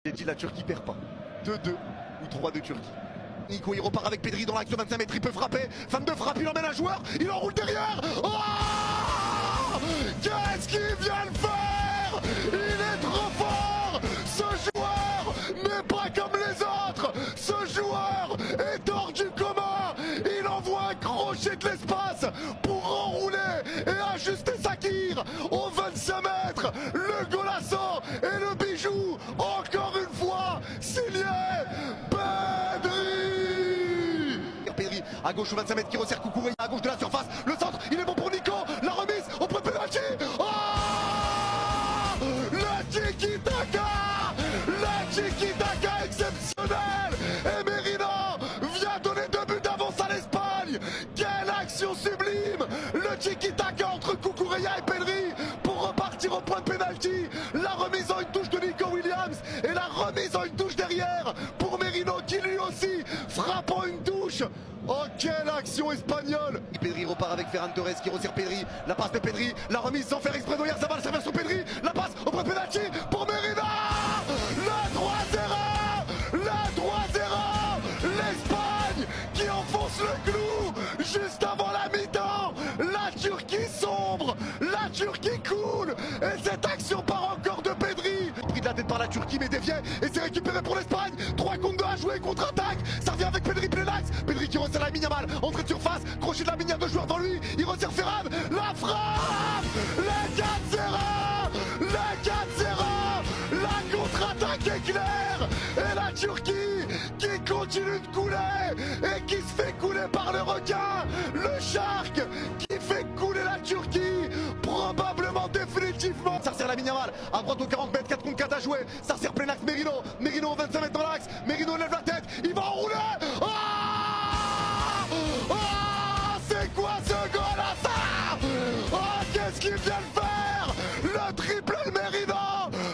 J'ai dit la Turquie perd pas. 2-2 ou 3-2 Turquie. Nico il repart avec Pedri dans l'axe de 25 mètres, il peut frapper. Femme de frappe, il emmène un joueur, il enroule derrière. Oh, qu'est-ce qu'il vient de faire? Il est trop fort. Ce joueur n'est pas comme les autres. Ce joueur est hors du commun. Il envoie un crochet de l'espace pour enrouler et ajuster sa kire aux 25 mètres. Le golasso et le bijou, encore une fois, signé Pedri à gauche au 25 mètres qui resserre Cucurella à gauche de la surface. Le centre, il est bon pour Nico. La remise auprès de penalty. Oh, le tiki-taka. Le tiki-taka exceptionnel. Et Merino vient donner 2 buts d'avance à l'Espagne. Quelle action sublime. Le tiki-taka entre Cucurella et Pedri pour repartir au point de penalty. La remise en une touche de Nico Williams et la remise en une touche derrière pour Merino qui lui aussi frappe en une touche. Oh, quelle action espagnole! Pedri repart avec Ferran Torres qui resserre Pedri. La passe de Pedri, la remise sans faire exprès d'Oyarzabal, ça vient sur Pedri. La passe au point de penalty pour Merino. Le 3-0! Le 3-0! L'Espagne qui enfonce le clou juste avant la mi-temps. La Turquie sombre, la Turquie coule. Et cette action part encore de Pedri. Pris de la tête par la Turquie mais dévié et c'est récupéré pour l'Espagne. 3 contre 2 à jouer, contre-attaque. Ça revient avec Pedri plein l'axe. Pedri qui resserre la Yamal, entrée de surface, crochet de la minière de joueurs devant lui. Il resserre Ferran, la frappe. Le 4-0. Le 4-0. La contre-attaque éclair. Et la Turquie qui continue de couler et qui se fait couler par le requin. Le Shark qui fait couler la Turquie. Probablement définitivement. Ça resserre la Yamal à droite aux 40 mètres, 4 contre 4 à jouer. Ça resserre plein axe Merino. Merino au 25 mètres dans l'axe. Merino lève la tête. Il va enrouler. Oh, oh, c'est quoi ce goal à ça? Oh, qu'est-ce qu'il vient de faire? Le triple de Merino.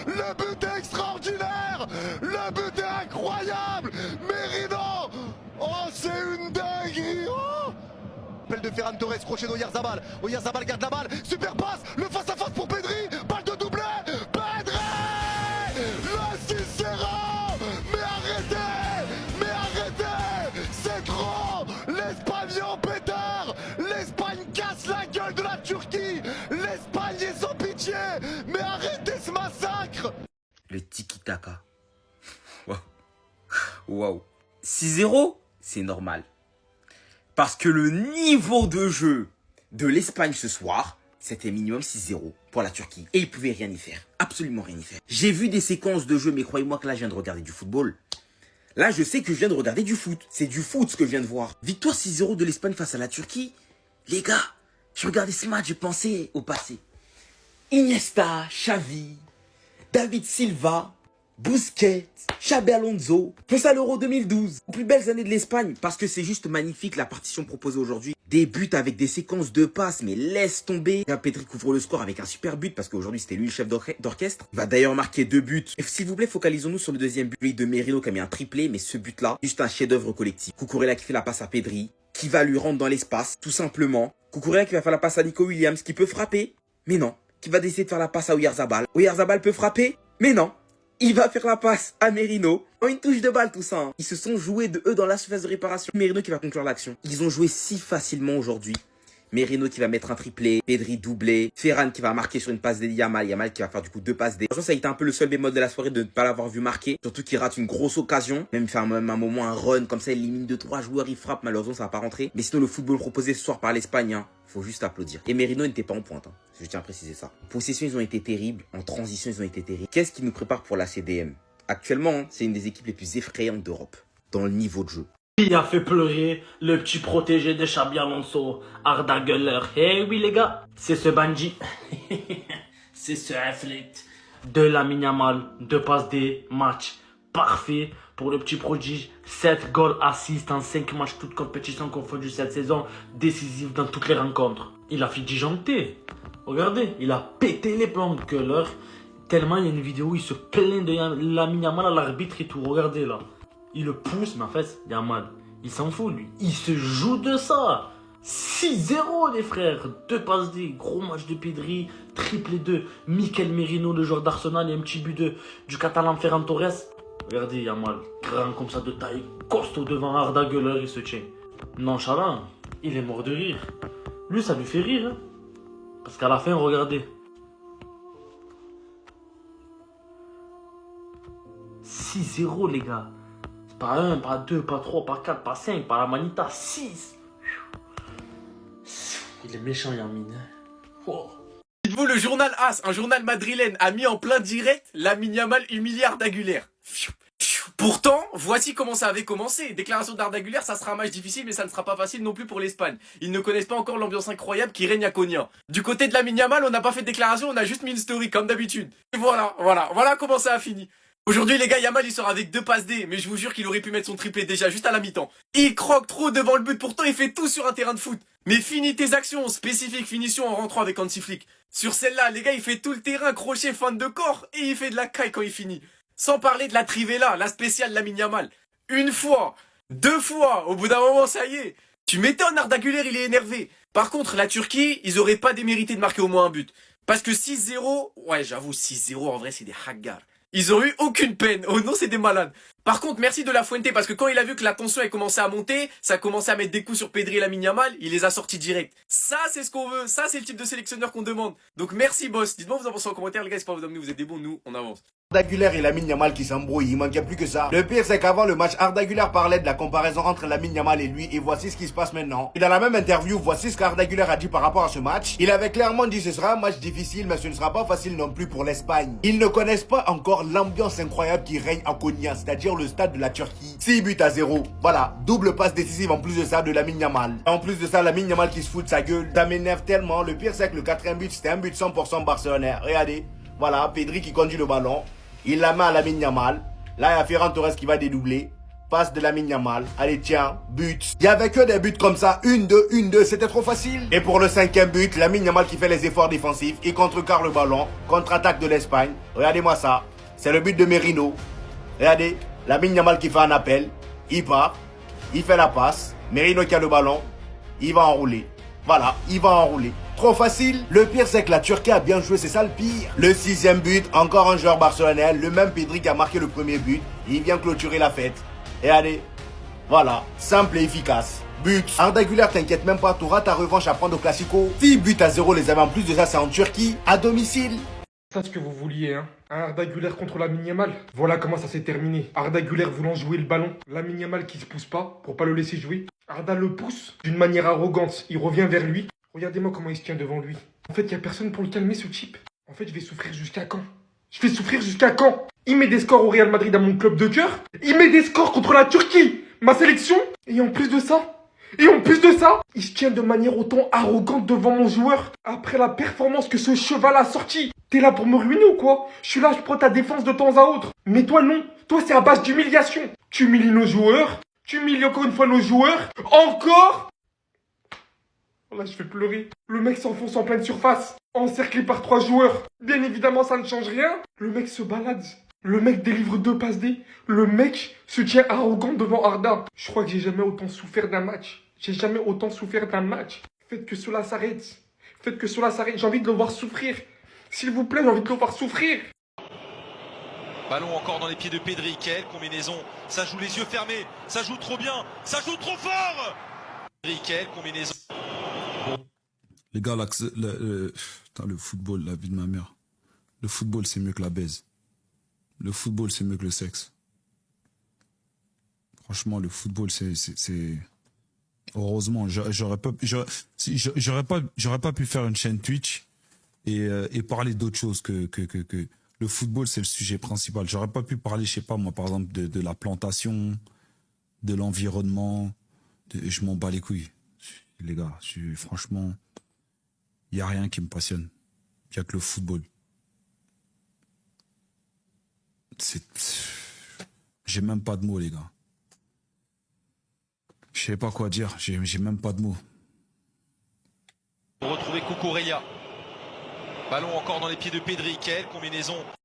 Le but est extraordinaire. Le but est incroyable. Merino. Oh, c'est une dinguerie. Oh, appel de Ferran Torres, crochet d'Oyarzabal. Oyarzabal garde la balle. Super passe. Le face-à-face pour Pedri. Balle de doublé. Pedri. Le 6-0. Mais arrêtez. Mais arrêtez. C'est trop. L'Espagne en pétard. L'Espagne casse la gueule de la Turquie. L'Espagne est sans pitié. Mais arrêtez ce massacre. Le tiki-taka. Waouh. Waouh. 6-0, c'est normal. Parce que le niveau de jeu de l'Espagne ce soir, c'était minimum 6-0 pour la Turquie. Et ils pouvaient rien y faire. Absolument rien y faire. J'ai vu des séquences de jeu, mais croyez-moi que là, je viens de regarder du football. Là, je sais que je viens de regarder du foot. C'est du foot ce que je viens de voir. Victoire 6-0 de l'Espagne face à la Turquie. Les gars, je regardais ce match, je pensais au passé. Iniesta, Xavi, David Silva, Busquets, Xabi Alonso. Pense à l'Euro 2012. Les plus belles années de l'Espagne. Parce que c'est juste magnifique la partition proposée aujourd'hui. Des buts avec des séquences de passes, mais laisse tomber. Pedri couvre le score avec un super but parce qu'aujourd'hui c'était lui le chef d'orchestre. Il va d'ailleurs marquer 2 buts. S'il vous plaît, focalisons-nous sur le deuxième but de Merino qui a mis un triplé, mais ce but-là, juste un chef-d'œuvre collectif. Cucurella qui fait la passe à Pedri, qui va lui rendre dans l'espace, tout simplement. Cucurella qui va faire la passe à Nico Williams, qui peut frapper, mais non. Qui va essayer de faire la passe à Oyarzabal. Oyarzabal peut frapper, mais non. Il va faire la passe à Merino. En une touche de balle, tout ça. Ils se sont joués de eux dans la surface de réparation. Merino qui va conclure l'action. Ils ont joué si facilement aujourd'hui. Merino qui va mettre un triplé. Pedri doublé. Ferran qui va marquer sur une passe de Yamal. Yamal qui va faire du coup 2 passes D. Franchement, ça a été un peu le seul bémol de la soirée de ne pas l'avoir vu marquer. Surtout qu'il rate une grosse occasion. Même faire un moment un run comme ça. Il élimine 2-3 joueurs. Il frappe. Malheureusement, ça va pas rentrer. Mais sinon, le football proposé ce soir par l'Espagne, hein, faut juste applaudir. Et Merino n'était pas en pointe. Hein. Je tiens à préciser ça. En possession, ils ont été terribles. En transition, ils ont été terribles. Qu'est-ce qui nous prépare pour la CDM? Actuellement, c'est une des équipes les plus effrayantes d'Europe, dans le niveau de jeu. Il a fait pleurer le petit protégé de Xabi Alonso, Arda Güler. Eh oui les gars, c'est ce Bandit. C'est ce athlète de Lamine Yamal, 2 passes des matchs parfait pour le petit prodige. 7 goals assists en 5 matchs, toutes compétitions confondues cette saison, décisive dans toutes les rencontres. Il a fait disjoncter. Regardez, il a pété les plombs de Güler. Tellement il y a une vidéo où il se plaint de Lamine Yamal à l'arbitre et tout. Regardez là. Il le pousse, mais en fait, Yamal, il s'en fout lui. Il se joue de ça. 6-0 les frères. 2 passes D, gros match de Pedri, triplé 2. Mikel Merino, le joueur d'Arsenal, et un petit but du Catalan Ferran Torres. Regardez Yamal, grand comme ça de taille, costaud devant Arda Güler, il se tient. Nonchalant, il est mort de rire. Lui, ça lui fait rire. Hein. Parce qu'à la fin, regardez. 6-0 les gars. Pas 1, pas 2, pas 3, pas 4, pas 5, pas la manita, 6. Il est méchant Yamin. Oh. Dites-vous, le journal AS, un journal madrilène, a mis en plein direct Lamine Yamal humilie Arda Güler. Pourtant, voici comment ça avait commencé. Déclaration d'Arda Güler, ça sera un match difficile, mais ça ne sera pas facile non plus pour l'Espagne. Ils ne connaissent pas encore l'ambiance incroyable qui règne à Konya. Du côté de Lamine Yamal, on n'a pas fait de déclaration, on a juste mis une story, comme d'habitude. Et voilà comment ça a fini. Aujourd'hui, les gars, Yamal, il sort avec 2 passes D, mais je vous jure qu'il aurait pu mettre son triplé déjà, juste à la mi-temps. Il croque trop devant le but, pourtant il fait tout sur un terrain de foot. Mais finis tes actions, spécifique finition en rentrant avec Hansi Flick. Sur celle-là, les gars, il fait tout le terrain, crochet, fin de corps, et il fait de la caille quand il finit. Sans parler de la Trivella, la spéciale Lamine Yamal. 1 fois, 2 fois, au bout d'un moment, ça y est. Tu m'étonnes, Arda Güler, il est énervé. Par contre, la Turquie, ils auraient pas démérité de marquer au moins un but. Parce que 6-0, ouais, j'avoue, 6-0, en vrai, c'est des haggars. Ils ont eu aucune peine. Oh non, c'est des malades. Par contre, merci de la Fuente, parce que quand il a vu que la tension a commencé à monter, ça a commencé à mettre des coups sur Pedri et Lamine Yamal, il les a sortis direct. Ça, c'est ce qu'on veut. Ça, c'est le type de sélectionneur qu'on demande. Donc merci, boss. Dites-moi vous en pensez en commentaire, les gars. C'est pas vous amener, vous êtes des bons, nous, on avance. Arda Güler et Lamine Yamal qui s'embrouillent, il manquait plus que ça. Le pire c'est qu'avant le match, Arda Güler parlait de la comparaison entre Lamine Yamal et lui et voici ce qui se passe maintenant. Et dans la même interview, voici ce qu'Arda Güler a dit par rapport à ce match. Il avait clairement dit ce sera un match difficile mais ce ne sera pas facile non plus pour l'Espagne. Ils ne connaissent pas encore l'ambiance incroyable qui règne à Konya, c'est-à-dire le stade de la Turquie. 6-0. Voilà, double passe décisive en plus de ça de Lamine Yamal. En plus de ça, Lamine Yamal qui se fout de sa gueule, ça m'énerve tellement. Le pire c'est que le 4e but c'était un but 100% barcelonais. Regardez, voilà, Pedri qui conduit le ballon. Il la met à Lamine Yamal. Là, il y a Ferran Torres qui va dédoubler. Passe de Lamine Yamal. Allez, tiens, but. Il y avait que des buts comme ça. 1-2, 1-2. C'était trop facile. Et pour le 5e but, Lamine Yamal qui fait les efforts défensifs. Il contrecarre le ballon. Contre-attaque de l'Espagne. Regardez-moi ça. C'est le but de Merino. Regardez. Lamine Yamal qui fait un appel. Il part. Il fait la passe. Merino qui a le ballon. Il va enrouler. Voilà, il va enrouler. Trop facile. Le pire, c'est que la Turquie a bien joué, c'est ça le pire. Le 6e but, encore un joueur barcelonais, le même Pedri qui a marqué le premier but. Il vient clôturer la fête. Et allez, voilà, simple et efficace. But. Arda Güler, t'inquiète même pas, t'auras ta revanche à prendre au Classico. 6-0 les amis, en plus de ça, c'est en Turquie, à domicile. Ça, ce que vous vouliez, hein. Un Arda Güler contre Lamine Yamal. Voilà comment ça s'est terminé. Arda Güler voulant jouer le ballon. Lamine Yamal qui se pousse pas pour pas le laisser jouer. Arda le pousse d'une manière arrogante. Il revient vers lui. Regardez-moi comment il se tient devant lui. En fait, il n'y a personne pour le calmer, ce type. En fait, je vais souffrir jusqu'à quand? Je vais souffrir jusqu'à quand? Il met des scores au Real Madrid à mon club de cœur. Il met des scores contre la Turquie, ma sélection. Et en plus de ça, il se tient de manière autant arrogante devant mon joueur. Après la performance que ce cheval a sorti. T'es là pour me ruiner ou quoi? Je suis là, je prends ta défense de temps à autre. Mais toi non, toi c'est à base d'humiliation. Tu humilies nos joueurs, tu humilies encore une fois nos joueurs. Encore? Là, je vais pleurer. Le mec s'enfonce en pleine surface, encerclé par 3 joueurs. Bien évidemment, ça ne change rien. Le mec se balade. Le mec délivre 2 passes D. Le mec se tient arrogant devant Arda. Je crois que j'ai jamais autant souffert d'un match. Faites que cela s'arrête. J'ai envie de le voir souffrir. S'il vous plaît, j'ai envie de le voir souffrir. Ballon encore dans les pieds de Pedri. Quelle combinaison. Ça joue les yeux fermés. Ça joue trop bien. Ça joue trop fort. Pedri, quelle combinaison. Les gars, le football, la vie de ma mère. Le football, c'est mieux que la baise. Le football, c'est mieux que le sexe. Franchement, le football, c'est... Heureusement, j'aurais pas pu faire une chaîne Twitch et parler d'autre chose que le football, c'est le sujet principal. J'aurais pas pu parler, je sais pas moi, par exemple, de la plantation, de l'environnement. Je m'en bats les couilles. Les gars, franchement, il n'y a rien qui me passionne. Il n'y a que le football. J'ai même pas de mots, les gars. Je sais pas quoi dire, j'ai même pas de mots. Pour retrouver Cucurella. Ballon encore dans les pieds de Pedri. Quelle combinaison.